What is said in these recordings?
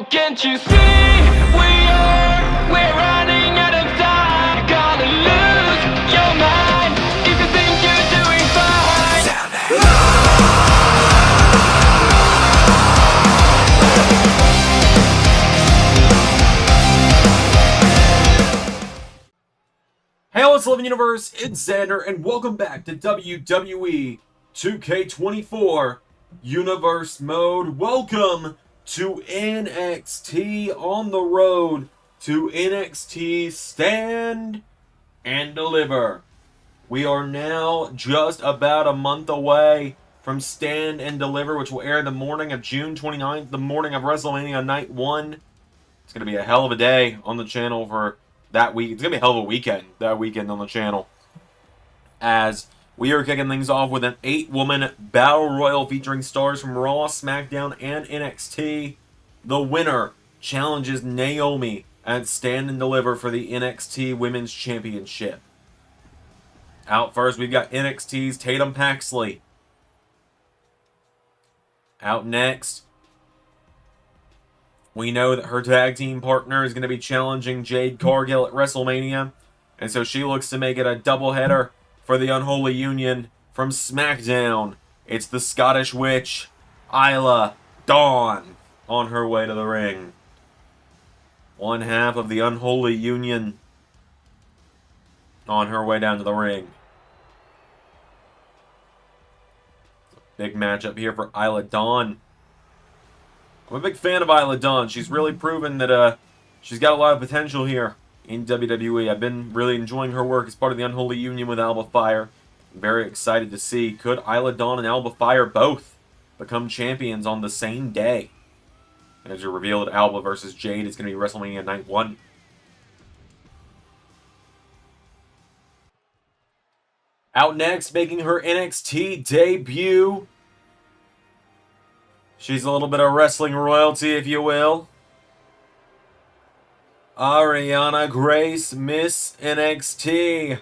Oh, can't you see we're running out of time? You're gonna lose your mind if you think you're doing fine. Hey, what's up, Universe? It's Xander, and welcome back to WWE 2K24 Universe Mode. Welcome to NXT on the road to NXT Stand and Deliver. We are now just about a month away from Stand and Deliver, which will air the morning of June 29th, the morning of WrestleMania Night 1. It's going to be a hell of a day on the channel for that week. It's going to be a hell of a weekend, that weekend on the channel. As we are kicking things off with an 8-woman Battle Royal featuring stars from Raw, SmackDown, and NXT. The winner challenges Naomi at Stand and Deliver for the NXT Women's Championship. Out first, we've got NXT's Tatum Paxley. Out next, we know that her tag team partner is going to be challenging Jade Cargill at WrestleMania, and so she looks to make it a doubleheader for the Unholy Union. From SmackDown, it's the Scottish Witch, Isla Dawn, on her way to the ring. One half of the Unholy Union on her way down to the ring. Big matchup here for Isla Dawn. I'm a big fan of Isla Dawn. She's really proven that she's got a lot of potential here in WWE. I've been really enjoying her work as part of the Unholy Union with Alba Fire. I'm very excited to see, could Isla Dawn and Alba Fire both become champions on the same day? And as you reveal that Alba versus Jade is going to be WrestleMania Night 1. Out next, making her NXT debut, she's a little bit of wrestling royalty, if you will. Ariana Grace, Miss NXT.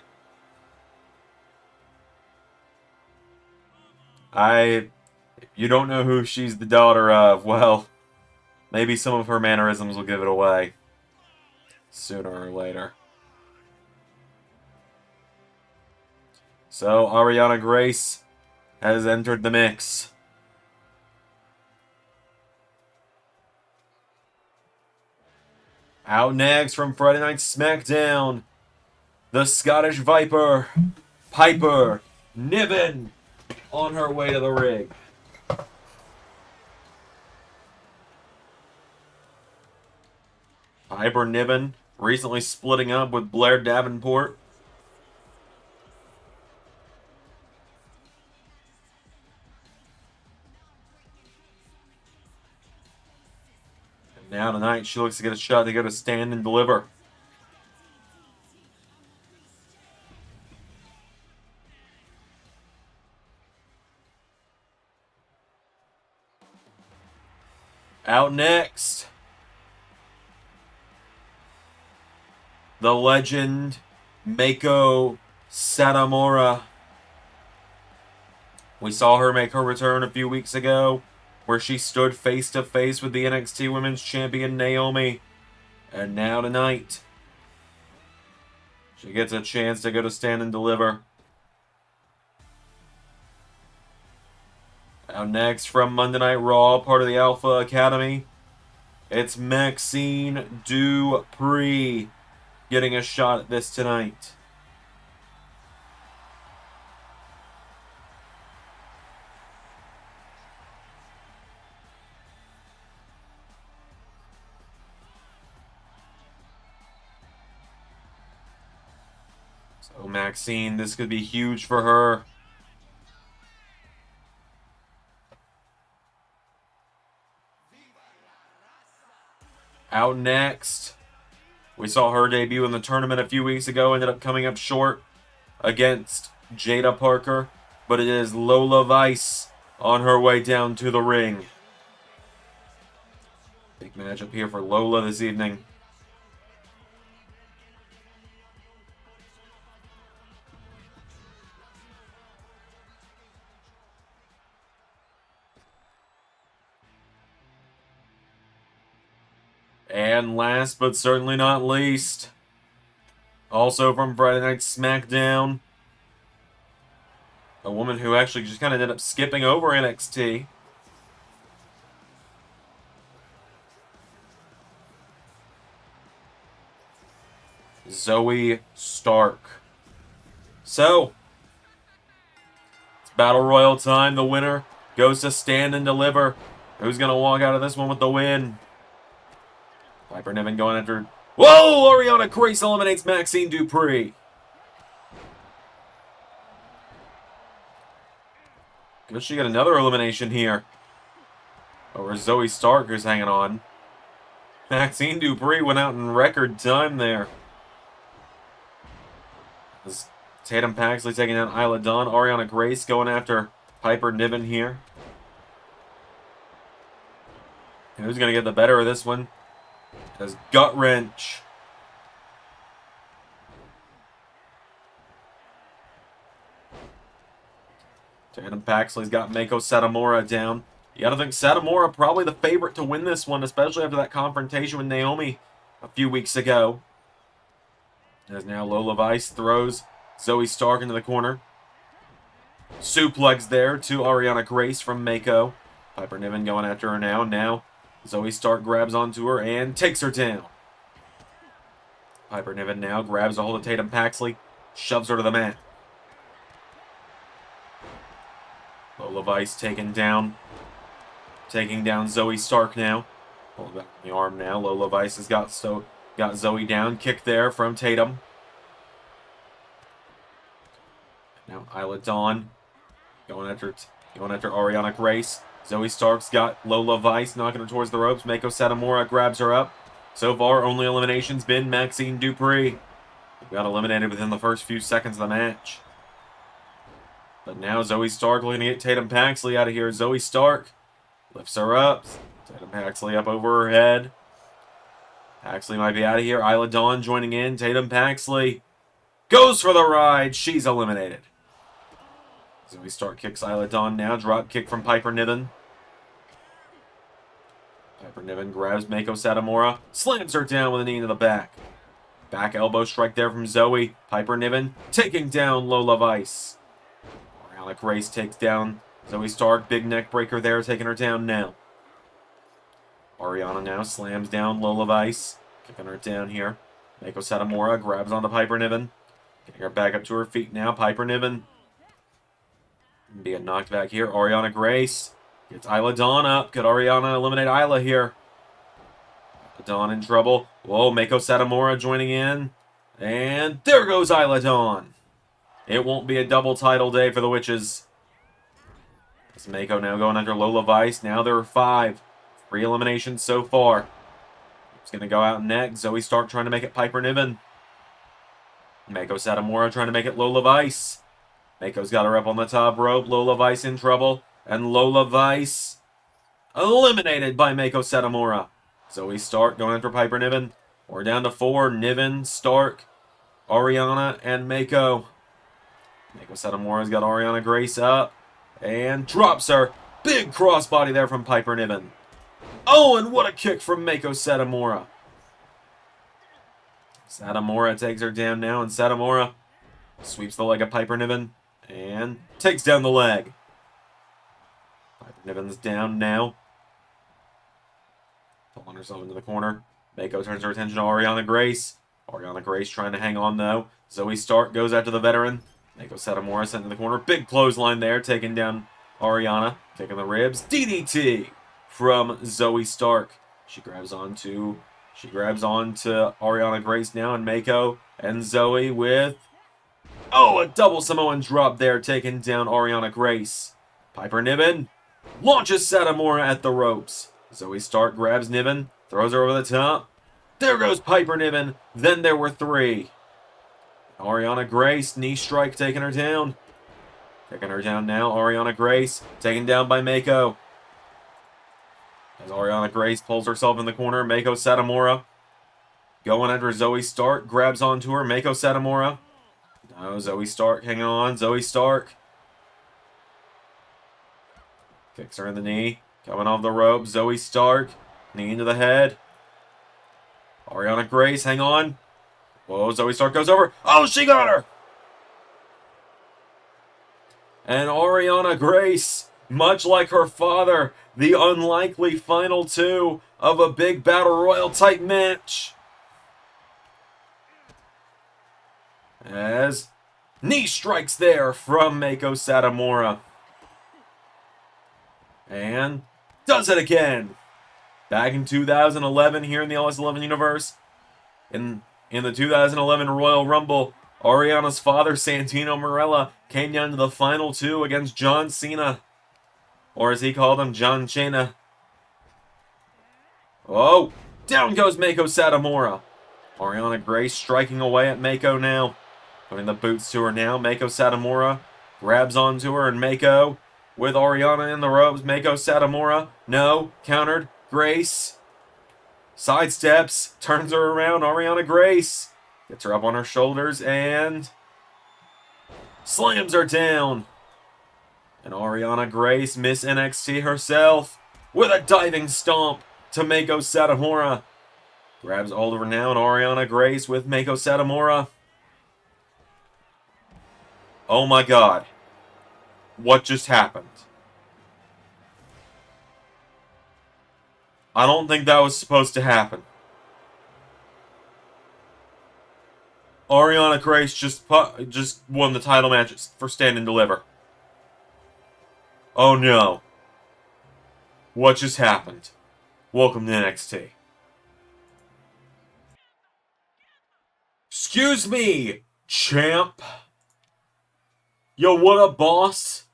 If you don't know who she's the daughter of, well, maybe some of her mannerisms will give it away sooner or later. So, Ariana Grace has entered the mix. Out next from Friday Night SmackDown, the Scottish Viper, Piper Niven, on her way to the ring. Piper Niven recently splitting up with Blair Davenport. Now tonight, she looks to get a shot to go to Stand and Deliver. Out next, the legend, Meiko Satomura. We saw her make her return a few weeks ago, where she stood face-to-face with the NXT Women's Champion, Naomi. And now tonight, she gets a chance to go to Stand and Deliver. Now next, from Monday Night Raw, part of the Alpha Academy, it's Maxine Dupree getting a shot at this tonight. So Maxine, this could be huge for her. Out next, we saw her debut in the tournament a few weeks ago, ended up coming up short against Jada Parker, but it is Lola Vice on her way down to the ring. Big matchup here for Lola this evening. And last but certainly not least, also from Friday Night SmackDown, a woman who actually just kind of ended up skipping over NXT. Zoe Stark. So, it's Battle Royal time. The winner goes to Stand and Deliver. Who's going to walk out of this one with the win? Piper Niven going after... Whoa! Ariana Grace eliminates Maxine Dupree. Guess she got another elimination here. Over Zoe Stark, who's hanging on. Maxine Dupree went out in record time there. As Tatum Paxley taking down Isla Dawn. Ariana Grace going after Piper Niven here. And who's going to get the better of this one? As Gut Wrench. Tatum Paxley's got Mako Satomura down. You gotta think Satomura probably the favorite to win this one, especially after that confrontation with Naomi a few weeks ago. As now Lola Vice throws Zoe Stark into the corner. Suplex there to Ariana Grace from Mako. Piper Niven going after her now. Now Zoe Stark grabs onto her and takes her down. Piper Niven now grabs a hold of Tatum Paxley, shoves her to the mat. Lola Vice taking down Zoe Stark now. Pulled back on the arm now. Lola Vice has got Zoe down. Kick there from Tatum. Now Isla Dawn going after Ariana Grace. Zoe Stark's got Lola Vice knocking her towards the ropes. Mako Satomura grabs her up. So far, only elimination's been Maxine Dupree. Got eliminated within the first few seconds of the match. But now Zoe Stark looking to get Tatum Paxley out of here. Zoe Stark lifts her up. Tatum Paxley up over her head. Paxley might be out of here. Isla Dawn joining in. Tatum Paxley goes for the ride. She's eliminated. Zoe Stark kicks Isla Dawn now. Drop kick from Piper Niven. Piper Niven grabs Mako Satomura. Slams her down with a knee into the back. Back elbow strike there from Zoe. Piper Niven taking down Lola Vice. Ariana Grace takes down Zoe Stark. Big neck breaker there, taking her down now. Ariana now slams down Lola Vice. Kicking her down here. Mako Satomura grabs onto Piper Niven. Getting her back up to her feet now. Piper Niven being knocked back here. Ariana Grace gets Isla Dawn up. Could Ariana eliminate Isla here? Isla Dawn in trouble. Whoa, Mako Satomura joining in. And there goes Isla Dawn. It won't be a double title day for the Witches. It's Mako now going under Lola Vice. Now there are 5. 3 eliminations so far. It's going to go out next. Zoe Stark trying to make it Piper Niven. Mako Satomura trying to make it Lola Vice. Mako's got her up on the top rope. Lola Vice in trouble. And Lola Vice eliminated by Mako Satomura. Zoe Stark going after Piper Niven. We're down to 4. Niven, Stark, Ariana, and Mako. Mako Satomura's got Ariana Grace up. And drops her. Big crossbody there from Piper Niven. Oh, and what a kick from Mako Satomura. Satomura takes her down now, and Satomura sweeps the leg of Piper Niven and takes down the leg. Piper Niven's down now. Pulling herself into the corner. Mako turns her attention to Ariana Grace. Ariana Grace trying to hang on, though. Zoe Stark goes after the veteran. Mako Satomura sent to the corner. Big clothesline there, taking down Ariana. Kicking the ribs. DDT from Zoe Stark. She grabs onto Ariana Grace now, and Mako and Zoe with... Oh, a double Samoan drop there, taking down Ariana Grace. Piper Niven launches Satomura at the ropes. Zoe Stark grabs Niven, throws her over the top. There goes Piper Niven. Then there were 3. Ariana Grace, knee strike, taking her down. Taking her down now, Ariana Grace, taken down by Mako. As Ariana Grace pulls herself in the corner, Mako Satomura going under Zoe Stark, grabs onto her. Mako Satomura. No, Zoe Stark hanging on. Zoe Stark kicks her in the knee. Coming off the rope. Zoe Stark. Knee into the head. Ariana Grace, hang on. Whoa, Zoe Stark goes over. Oh, she got her! And Ariana Grace, much like her father, the unlikely final two of a big battle royal type match. As knee strikes there from Meiko Satomura. And does it again. Back in 2011 here in the LS11 universe. In the 2011 Royal Rumble, Ariana's father, Santino Marella, came down to the final two against John Cena. Or as he called him, John Cena. Oh, down goes Meiko Satomura. Ariana Grace striking away at Meiko now. Putting the boots to her now. Meiko Satomura grabs onto her, and Meiko with Ariana in the ropes. Meiko Satomura, no, countered. Grace sidesteps, turns her around. Ariana Grace gets her up on her shoulders and slams her down. And Ariana Grace, Miss NXT herself, with a diving stomp to Meiko Satomura. Grabs Oliver now, and Ariana Grace with Meiko Satomura. Oh my god. What just happened? I don't think that was supposed to happen. Ariana Grace just won the title match for Stand and Deliver. Oh no. What just happened? Welcome to NXT. Excuse me, champ. Yo, what up, boss?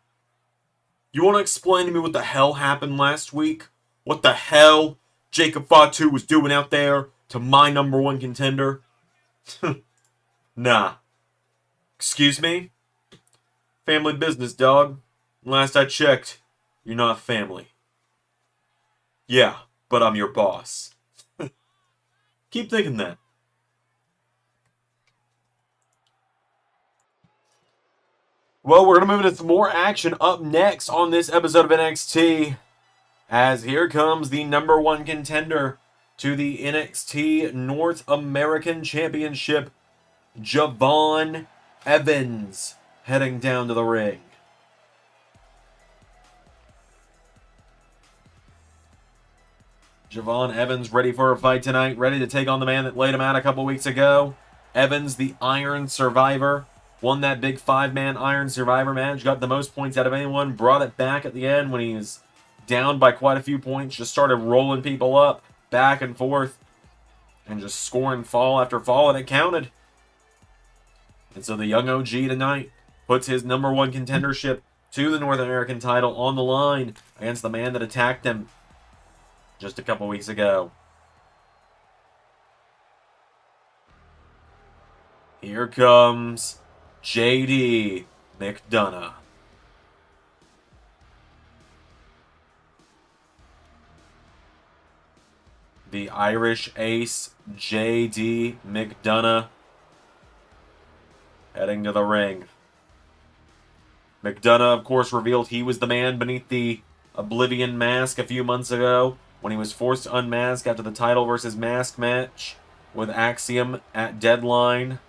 You want to explain to me what the hell happened last week? What the hell Jacob Fatu was doing out there to my #1 contender? Nah. Excuse me? Family business, dog. Last I checked, you're not family. Yeah, but I'm your boss. Keep thinking that. Well, we're going to move into some more action up next on this episode of NXT. As here comes the #1 contender to the NXT North American Championship, Javon Evans, heading down to the ring. Javon Evans ready for a fight tonight, ready to take on the man that laid him out a couple weeks ago. Evans, the Iron Survivor. Won that big 5-man Iron Survivor match, got the most points out of anyone, brought it back at the end when he was down by quite a few points, just started rolling people up, back and forth, and just scoring fall after fall, and it counted. And so the young OG tonight puts his #1 contendership to the North American title on the line against the man that attacked him just a couple weeks ago. Here comes JD McDonough. The Irish ace, JD McDonough, heading to the ring. McDonough, of course, revealed he was the man beneath the Oblivion mask a few months ago when he was forced to unmask after the title versus mask match with Axiom at Deadline.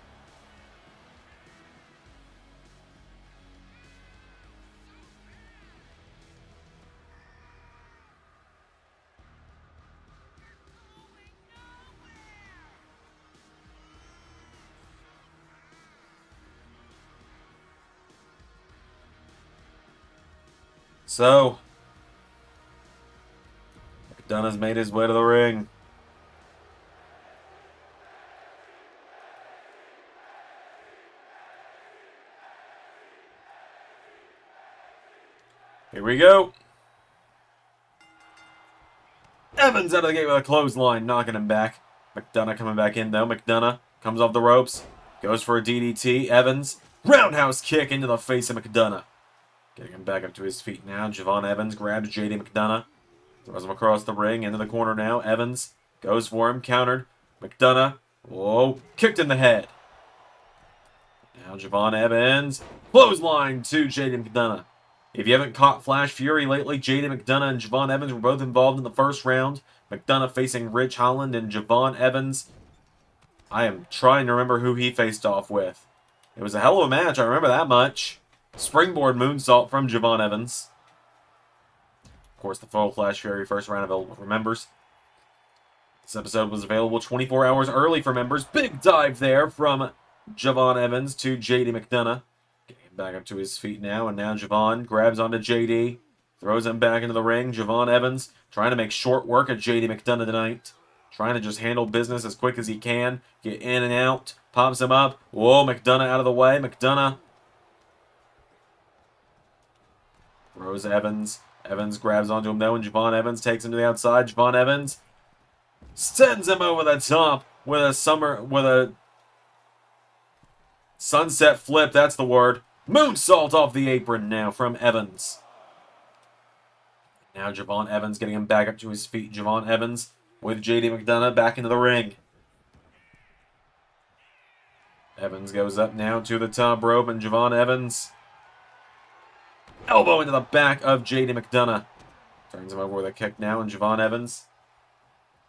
So, McDonough's made his way to the ring. Here we go. Evans out of the gate with a clothesline, knocking him back. McDonough coming back in, though. McDonough comes off the ropes, goes for a DDT. Evans, roundhouse kick into the face of McDonough. Getting him back up to his feet now. Javon Evans grabs JD McDonough. Throws him across the ring. Into the corner now. Evans goes for him. Countered. McDonough. Whoa. Kicked in the head. Now Javon Evans. Clothesline to JD McDonough. If you haven't caught Flash Fury lately, JD McDonough and Javon Evans were both involved in the first round. McDonough facing Ridge Holland and Javon Evans. I am trying to remember who he faced off with. It was a hell of a match, I remember that much. Springboard moonsault from Javon Evans. Of course, the Full Flash Fury first round available for members. This episode was available 24 hours early for members. Big dive there from Javon Evans to JD McDonough. Getting back up to his feet now, and now Javon grabs onto JD. Throws him back into the ring. Javon Evans trying to make short work of JD McDonough tonight. Trying to just handle business as quick as he can. Get in and out. Pops him up. Whoa, McDonough out of the way. McDonough throws Evans. Evans grabs onto him though, and Javon Evans takes him to the outside. Javon Evans sends him over the top with a sunset flip. That's the word. Moonsault off the apron now from Evans. Now Javon Evans getting him back up to his feet. Javon Evans with JD McDonough back into the ring. Evans goes up now to the top rope, and Javon Evans elbow into the back of JD McDonough. Turns him over with a kick now, and Javon Evans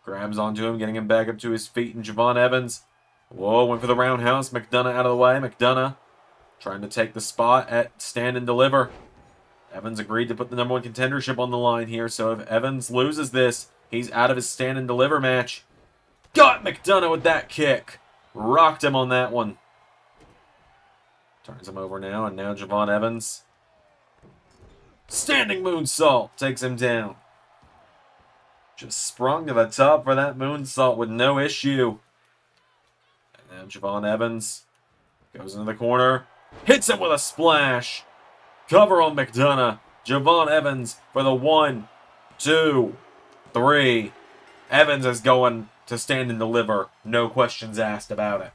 grabs onto him, getting him back up to his feet, and Javon Evans, whoa, went for the roundhouse. McDonough out of the way. McDonough trying to take the spot at Stand and Deliver. Evans agreed to put the #1 contendership on the line here, so if Evans loses this, he's out of his Stand and Deliver match. Got McDonough with that kick. Rocked him on that one. Turns him over now, and now Javon Evans. Standing moonsault takes him down. Just sprung to the top for that moonsault with no issue. And now Javon Evans goes into the corner. Hits him with a splash. Cover on McDonough. Javon Evans for the 1, 2, 3. Evans is going to Stand and Deliver. No questions asked about it.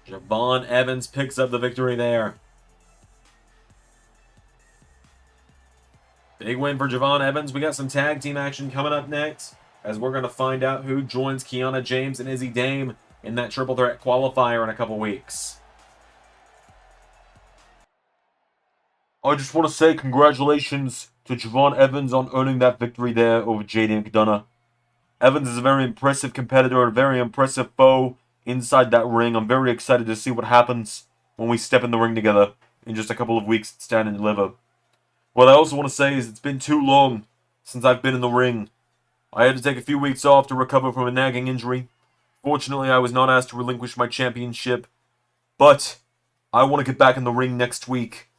Javon Evans picks up the victory there. Big win for Javon Evans. We got some tag team action coming up next, as we're going to find out who joins Kiana James and Izzy Dame in that triple threat qualifier in a couple weeks. I just want to say congratulations to Javon Evans on earning that victory there over JD McDonough. Evans is a very impressive competitor, a very impressive foe inside that ring. I'm very excited to see what happens when we step in the ring together in just a couple of weeks at Stand and Deliver. What I also want to say is it's been too long since I've been in the ring. I had to take a few weeks off to recover from a nagging injury. Fortunately, I was not asked to relinquish my championship, but I want to get back in the ring next week.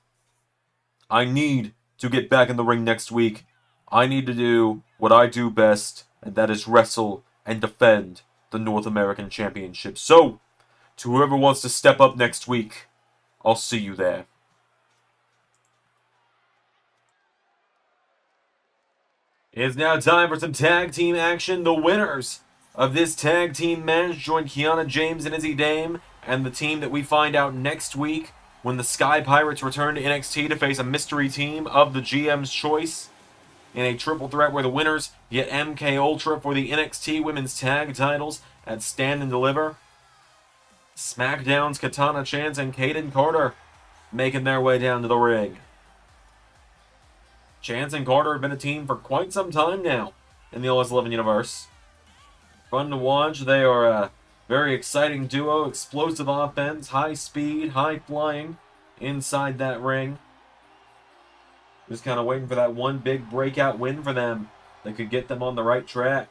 I need to get back in the ring next week. I need to do what I do best, and that is wrestle and defend the North American Championship. So, to whoever wants to step up next week, I'll see you there. It's now time for some tag team action. The winners of this tag team match join Kiana James and Izzy Dame, and the team that we find out next week when the Sky Pirates return to NXT to face a mystery team of the GM's choice in a triple threat where the winners get MK Ultra for the NXT Women's Tag titles at Stand and Deliver. SmackDown's Katana Chance and Kaden Carter making their way down to the ring. Chance and Carter have been a team for quite some time now in the OS11 universe. Fun to watch. They are a very exciting duo. Explosive offense, high speed, high flying inside that ring. Just kind of waiting for that one big breakout win for them that could get them on the right track.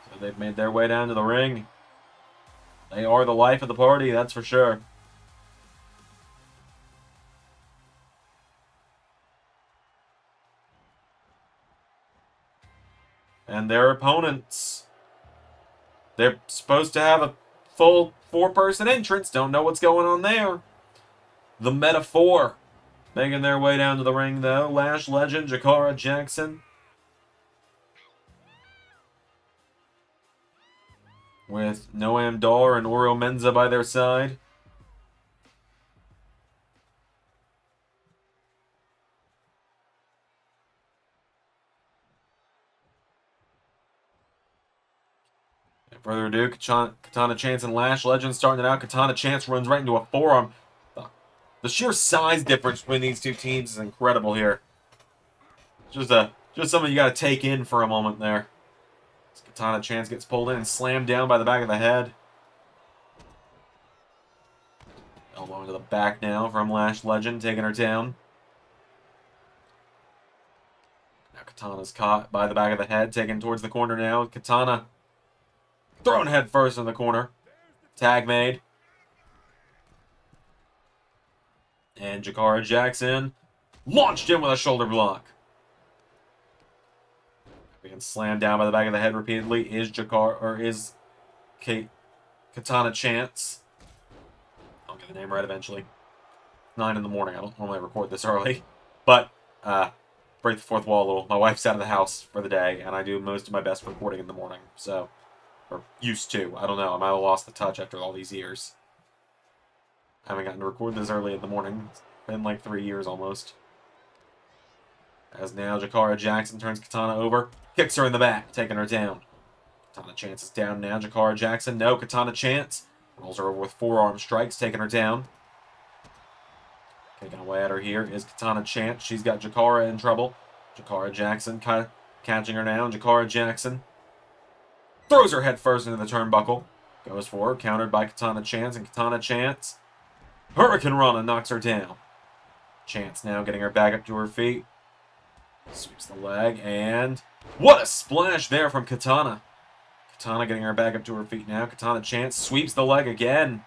So they've made their way down to the ring. They are the life of the party, that's for sure. And their opponents, they're supposed to have a full 4-person entrance. Don't know what's going on there. The Meta-4 making their way down to the ring, though. Lash legend Jakara Jackson with Noam Dar and Oro Menza by their side. Further ado, Katana Chance and Lash Legend starting it out. Katana Chance runs right into a forearm. The sheer size difference between these two teams is incredible here. Just something you got to take in for a moment there. Katana Chance gets pulled in and slammed down by the back of the head. Elbow into the back now from Lash Legend, taking her down. Now Katana's caught by the back of the head, taken towards the corner now. Katana thrown head first in the corner. Tag made. And Jakara Jackson launched in with a shoulder block. Being slammed down by the back of the head repeatedly is Katana Chance. I'll get the name right eventually. 9 in the morning. I don't normally record this early. But, break the fourth wall a little. My wife's out of the house for the day, and I do most of my best recording in the morning. So, or used to. I don't know. I might have lost the touch after all these years. I haven't gotten to record this early in the morning. It's been like 3 years almost. As now Jakara Jackson turns Katana over. Kicks her in the back, taking her down. Katana Chance is down now. Jakara Jackson, no. Katana Chance rolls her over with forearm strikes, taking her down. Kicking away at her here is Katana Chance. She's got Jakara in trouble. Jakara Jackson catching her now. Jakara Jackson throws her head first into the turnbuckle. Goes for her, countered by Katana Chance, and Katana Chance Hurricane Rana knocks her down. Chance now getting her back up to her feet. Sweeps the leg, and what a splash there from Katana. Katana getting her back up to her feet now. Katana Chance sweeps the leg again.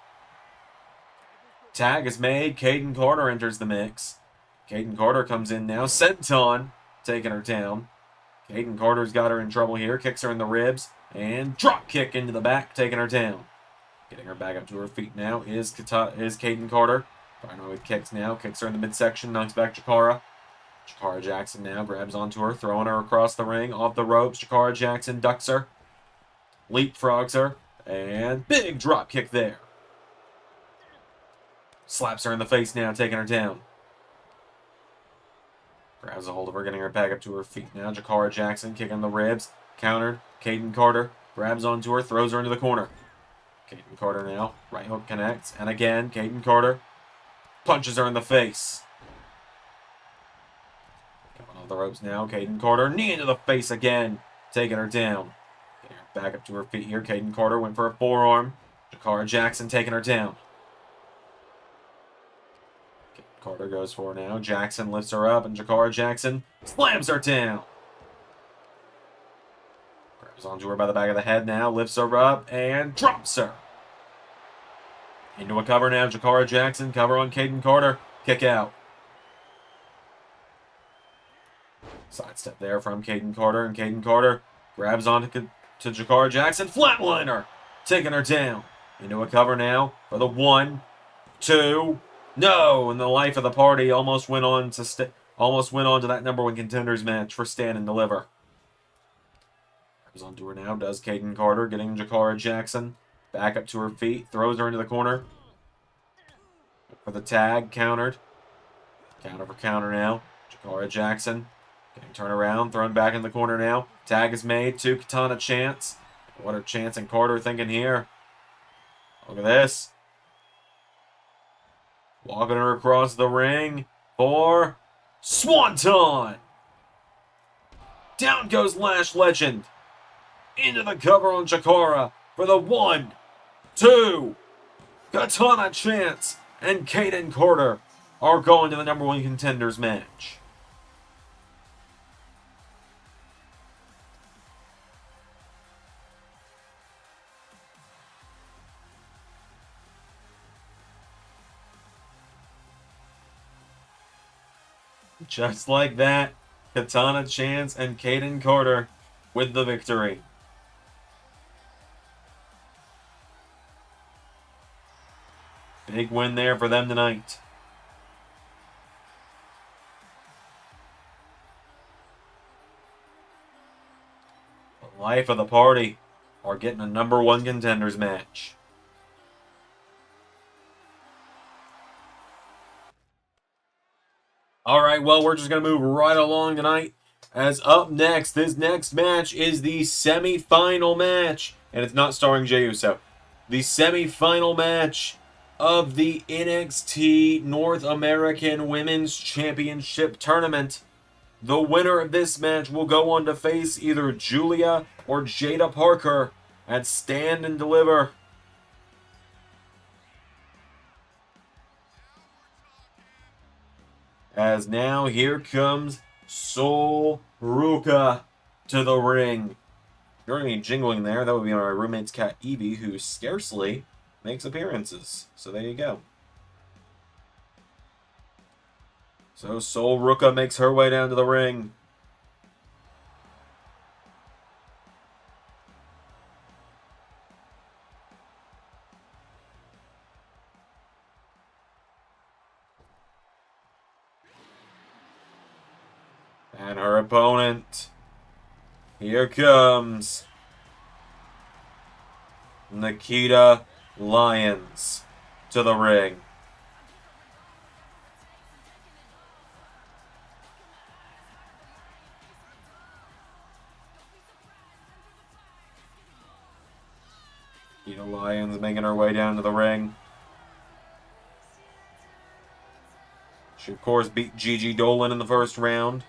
Tag is made. Caden Carter enters the mix. Caden Carter comes in now. Senton taking her down. Caden Carter's got her in trouble here. Kicks her in the ribs, and drop kick into the back, taking her down. Getting her back up to her feet now is Caden Carter. Firing with kicks now. Kicks her in the midsection. Knocks back Jakara. Jakara Jackson now grabs onto her, throwing her across the ring, off the ropes. Jakara Jackson ducks her, leapfrogs her, and big drop kick there. Slaps her in the face now, taking her down. Grabs a hold of her, getting her back up to her feet now. Jakara Jackson kicking the ribs, countered. Caden Carter grabs onto her, throws her into the corner. Caden Carter now, right hook connects, and again, Caden Carter punches her in the face. Coming off the ropes now, Caden Carter, knee into the face again, taking her down. Getting her back up to her feet here, Caden Carter went for a forearm. Jakara Jackson taking her down. Caden Carter goes for her now, Jackson lifts her up, and Jakara Jackson slams her down. Grabs onto her by the back of the head now, lifts her up, and drops her. Into a cover now, Jakara Jackson, cover on Caden Carter, kick out. Sidestep there from Caden Carter, and Caden Carter grabs onto Jakara Jackson, flatliner, taking her down. Into a cover now for the 1, 2, no, and the life of the party almost went on to that #1 contenders match for Stand and Deliver. Grabs onto her now, does Caden Carter, getting Jakara Jackson back up to her feet, throws her into the corner for the tag, countered. Counter for counter now. Jakara Jackson getting turned around, thrown back in the corner now. Tag is made to Katana Chance. What are Chance and Carter thinking here? Look at this. Walking her across the ring for Swanton. Down goes Lash Legend. Into the cover on Jakara for the 1, 2. Katana Chance and Caden Carter are going to the #1 contenders match. Just like that, Katana Chance and Caden Carter with the victory. Big win there for them tonight. The life of the party are getting a #1 contenders match. Alright, well, we're just going to move right along tonight. As up next, this next match is the semi-final match. And it's not starring Jey Uso. The semi-final match of the NXT North American Women's Championship Tournament. The winner of this match will go on to face either Julia or Jada Parker at Stand and Deliver. As now here comes Sol Ruca to the ring. During any jingling there, that would be our roommate's cat Evie, who scarcely makes appearances. So there you go. So Sol Ruca makes her way down to the ring. And her opponent. Here comes Nikkita Lyons to the ring. Nikkita Lyons making her way down to the ring. She, of course, beat Gigi Dolan in the first round.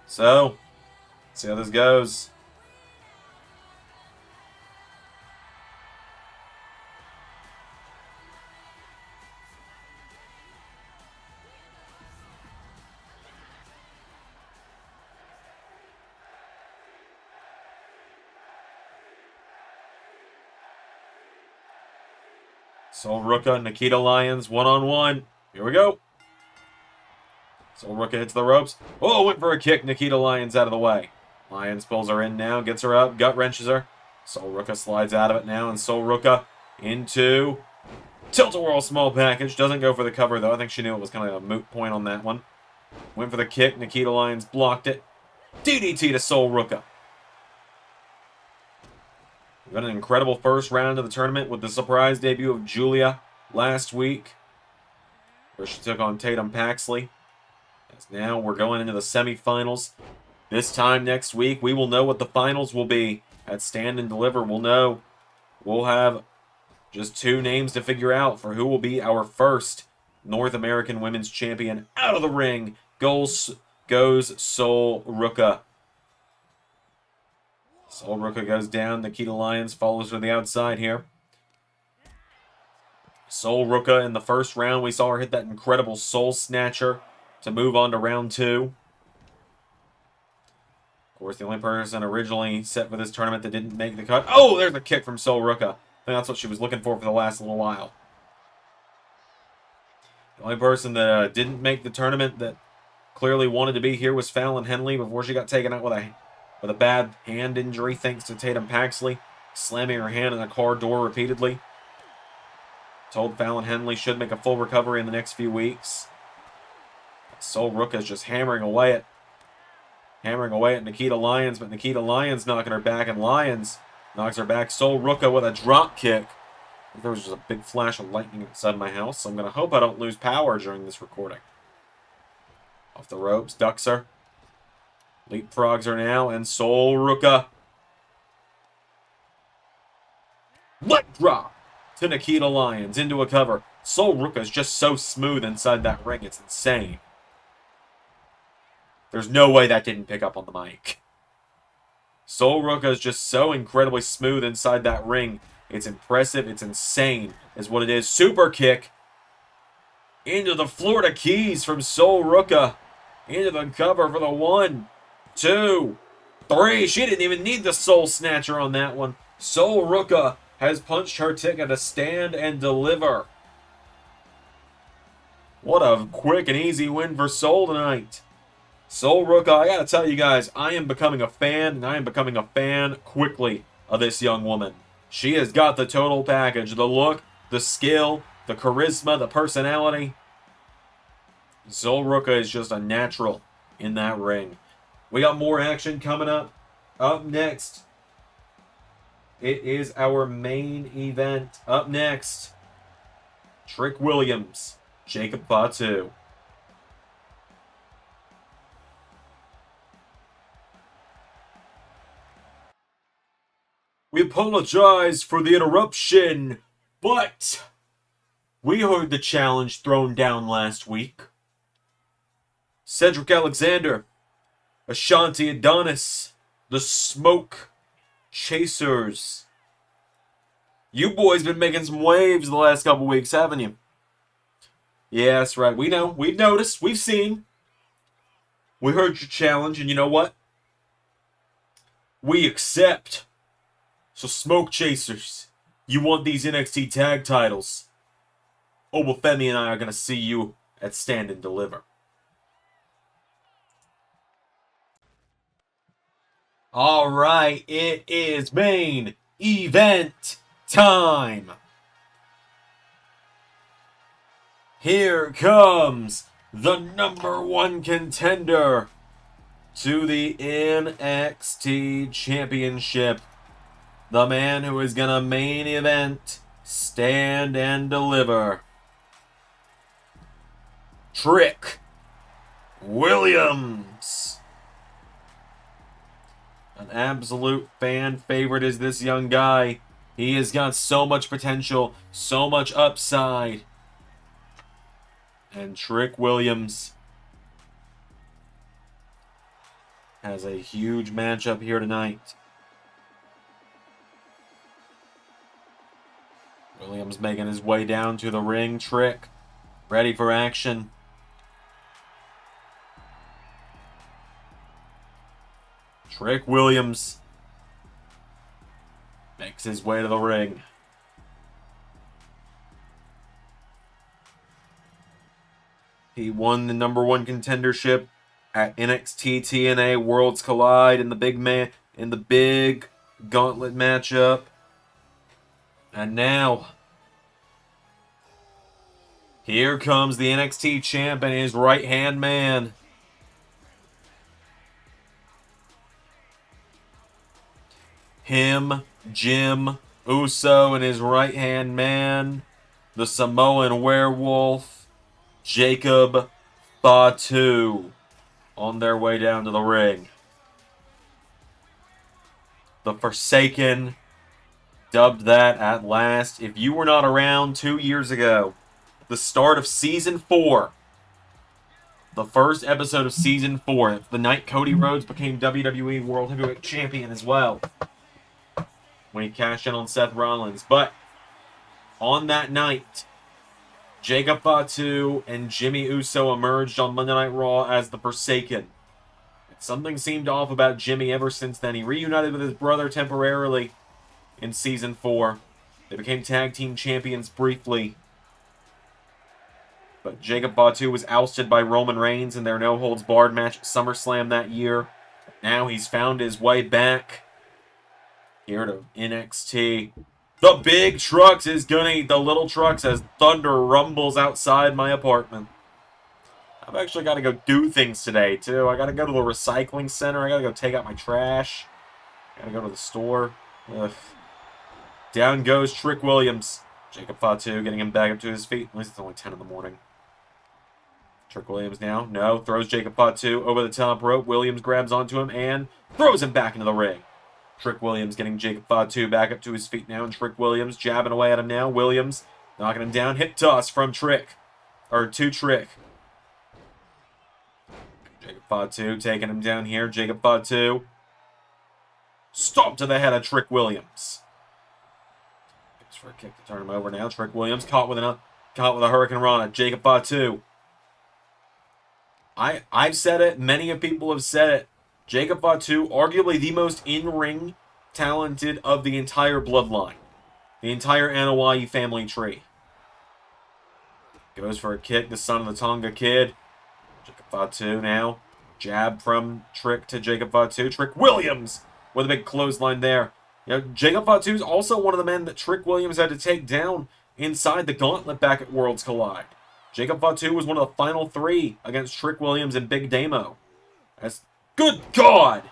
So, see how this goes. Sol Ruca and Nikkita Lyons one-on-one. Here we go. Sol Ruca hits the ropes. Oh, went for a kick. Nikkita Lyons out of the way. Lyons pulls her in now, gets her up, gut wrenches her. Sol Ruca slides out of it now, and Sol Ruca into tilt-a-whirl small package. Doesn't go for the cover, though. I think she knew it was kind of a moot point on that one. Went for the kick. Nikkita Lyons blocked it. DDT to Sol Ruca. We've got an incredible first round of the tournament with the surprise debut of Julia last week, where she took on Tatum Paxley. As now we're going into the semifinals. This time next week, we will know what the finals will be. At Stand and Deliver, we'll know. We'll have just 2 names to figure out for who will be our first North American Women's Champion. Out of the ring goes Sol Ruca. Sol Ruca goes down. Nikkita Lyons follows to the outside here. Sol Ruca in the first round, we saw her hit that incredible Soul Snatcher to move on to round 2. Of course, the only person originally set for this tournament that didn't make the cut. Oh, there's a kick from Sol Ruca. I think that's what she was looking for the last little while. The only person that didn't make the tournament that clearly wanted to be here was Fallon Henley before she got taken out with a bad hand injury thanks to Tatum Paxley slamming her hand in a car door repeatedly. Told Fallon Henley should make a full recovery in the next few weeks. Sol Ruca is just hammering away at Nikkita Lyons, but Nikkita Lyons knocking her back, and Lyons knocks her back. Sol Ruca with a drop kick. There was just a big flash of lightning inside my house, so I'm going to hope I don't lose power during this recording. Off the ropes, ducks her. Leapfrogs her now, and Sol Ruca. Leg drop to Nikkita Lyons into a cover. Sol Ruca is just so smooth inside that ring, it's insane. There's no way that didn't pick up on the mic. Sol Ruca is just so incredibly smooth inside that ring. It's impressive, it's insane, is what it is. Super kick into the Florida Keys from Sol Ruca. Into the cover for the 1, 2, 3. She didn't even need the Soul Snatcher on that one. Sol Ruca has punched her ticket to Stand and Deliver. What a quick and easy win for Sol tonight. Sol Ruca, I gotta tell you guys, I am becoming a fan, and I am becoming a fan quickly of this young woman. She has got the total package. The look, the skill, the charisma, the personality. Sol Ruca is just a natural in that ring. We got more action coming up. Up next, it is our main event. Up next, Trick Williams, Jacob Fatu. We apologize for the interruption, but we heard the challenge thrown down last week. Cedric Alexander, Ashanti Adonis, the Smoke Chasers. You boys been making some waves the last couple weeks, haven't you? Yeah, that's right. We know. We've noticed. We've seen. We heard your challenge, and you know what? We accept. So, Smoke Chasers, you want these NXT tag titles? Obafemi and I are going to see you at Stand and Deliver. Alright, it is main event time. Here comes the #1 contender to the NXT Championship. The man who is going to main event, Stand and Deliver. Trick Williams. An absolute fan favorite is this young guy. He has got so much potential, so much upside. And Trick Williams has a huge matchup here tonight. Williams making his way down to the ring. Trick ready for action. Trick Williams makes his way to the ring. He won the #1 contendership at NXT TNA Worlds Collide in the big gauntlet matchup. And now, here comes the NXT champ and his right-hand man. Him, Jim Uso, and his right-hand man, the Samoan werewolf, Jacob Fatu, on their way down to the ring. The Forsaken, dubbed that at last. If you were not around 2 years ago, the start of Season 4, the first episode of Season 4, the night Cody Rhodes became WWE World Heavyweight Champion as well, when he cashed in on Seth Rollins. But on that night, Jacob Fatu and Jimmy Uso emerged on Monday Night Raw as the Forsaken. Something seemed off about Jimmy ever since then. He reunited with his brother temporarily in Season 4. They became tag team champions briefly. But Jacob Fatu was ousted by Roman Reigns in their no-holds-barred match at SummerSlam that year. Now he's found his way back here to NXT. The big trucks is gonna eat the little trucks as thunder rumbles outside my apartment. I've actually got to go do things today, too. I got to go to the recycling center. I got to go take out my trash. I got to go to the store. Ugh. Down goes Trick Williams. Jacob Fatu getting him back up to his feet. At least it's only 10 in the morning. Trick Williams now. No. Throws Jacob Fatu over the top rope. Williams grabs onto him and throws him back into the ring. Trick Williams getting Jacob Fatu back up to his feet now. And Trick Williams jabbing away at him now. Williams knocking him down. Hip toss from Trick. Or to Trick. Jacob Fatu taking him down here. Jacob Fatu. Stomp to the head of Trick Williams. Thanks for a kick to turn him over now. Trick Williams caught with a Hurricane Rana. Jacob Fatu. I've said it. Many of people have said it. Jacob Fatu, arguably the most in-ring talented of the entire bloodline. The entire Anoa'i family tree. Goes for a kick. The son of the Tonga Kid. Jacob Fatu now. Jab from Trick to Jacob Fatu. Trick Williams with a big clothesline there. You know, Jacob Fatu is also one of the men that Trick Williams had to take down inside the gauntlet back at Worlds Collide. Jacob Fatu was one of the final 3 against Trick Williams and Big Damo. That's good God!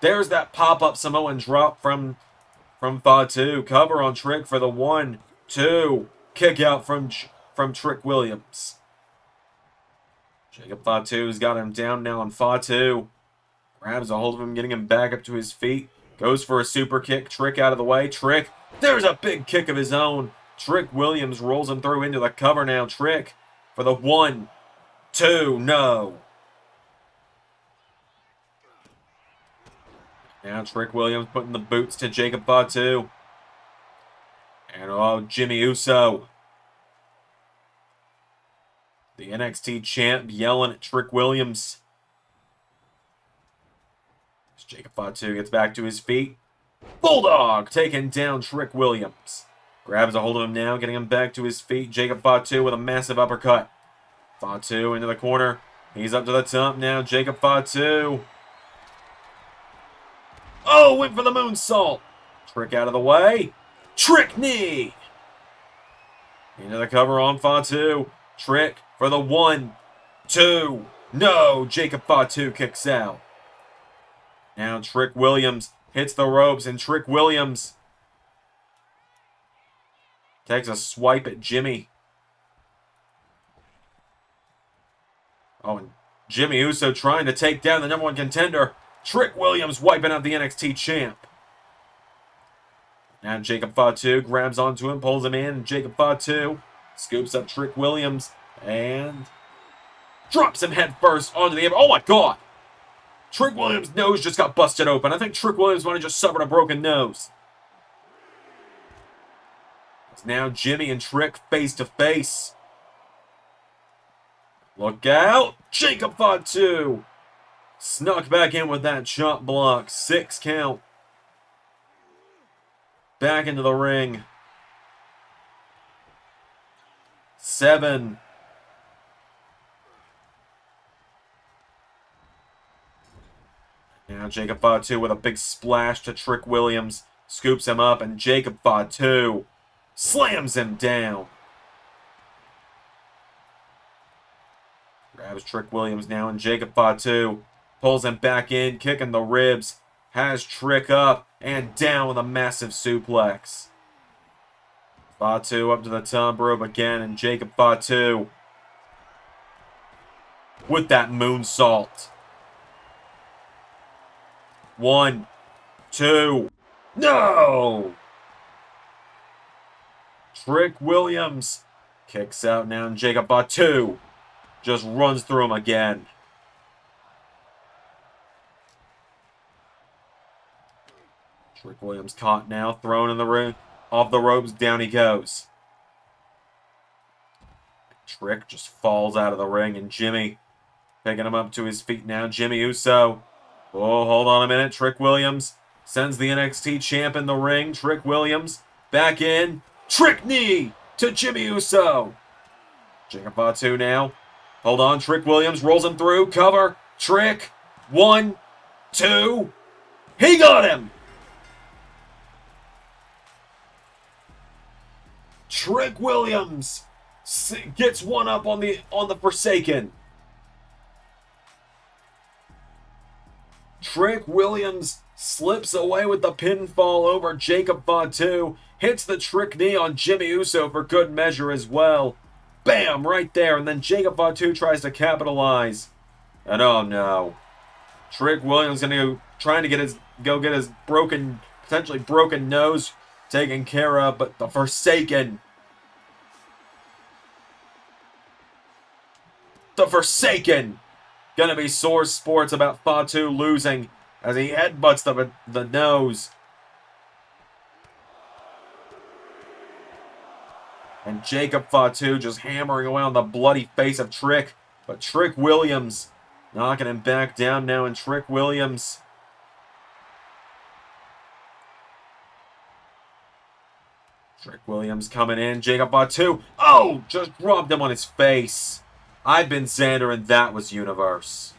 There's that pop-up Samoan drop from Fatu. Cover on Trick for the 1-2. Kick out from Trick Williams. Jacob Fatu's got him down now on Fatu. Grabs a hold of him, getting him back up to his feet. Goes for a super kick. Trick out of the way. Trick. There's a big kick of his own. Trick Williams rolls him through into the cover now. Trick for the 1, 2. No. Now Trick Williams putting the boots to Jacob Fatu. And oh, Jimmy Uso. The NXT champ yelling at Trick Williams. As Jacob Fatu gets back to his feet. Bulldog taking down Trick Williams. Grabs a hold of him now, getting him back to his feet. Jacob Fatu with a massive uppercut. Fatu into the corner. He's up to the top now. Jacob Fatu. Oh, went for the moonsault. Trick out of the way. Trick knee. Into the cover on Fatu. Trick for the 1, 2. No, Jacob Fatu kicks out. Now Trick Williams hits the ropes, and Trick Williams takes a swipe at Jimmy. Oh, and Jimmy Uso trying to take down the #1 contender. Trick Williams wiping out the NXT champ. Now Jacob Fatu grabs onto him, pulls him in, and Jacob Fatu scoops up Trick Williams and drops him head first onto the apron. Oh my God! Trick Williams' nose just got busted open. I think Trick Williams might have just suffered a broken nose. It's now Jimmy and Trick face to face. Look out! Jacob Fatu snuck back in with that chop block. 6 count. Back into the ring. 7. Now Jacob Fatu with a big splash to Trick Williams. Scoops him up, and Jacob Fatu slams him down. Grabs Trick Williams now, and Jacob Fatu pulls him back in, kicking the ribs. Has Trick up and down with a massive suplex. Fatu up to the top rope again, and Jacob Fatu with that moonsault. 1, 2. No! Trick Williams kicks out now, and Jacob Fatu just runs through him again. Trick Williams caught now, thrown in the ring, off the ropes, down he goes. Trick just falls out of the ring, and Jimmy picking him up to his feet now. Jimmy Uso. Oh, hold on a minute. Trick Williams sends the NXT champ in the ring. Trick Williams back in. Trick knee to Jimmy Uso. Jacob Fatu now. Hold on. Trick Williams rolls him through. Cover. Trick. 1, 2. He got him. Trick Williams gets one up on the Forsaken. Trick Williams slips away with the pinfall over Jacob Fatu. Hits the trick knee on Jimmy Uso for good measure as well. Bam! Right there. And then Jacob Fatu tries to capitalize. And oh no. Trick Williams trying to get his potentially broken nose taken care of, but the Forsaken. The Forsaken. Gonna be sore sports about Fatu losing as he headbutts the nose. And Jacob Fatu just hammering away on the bloody face of Trick. But Trick Williams knocking him back down now, and Trick Williams coming in. Jacob Fatu. Oh! Just dropped him on his face. I've been Xander, and that was Universe.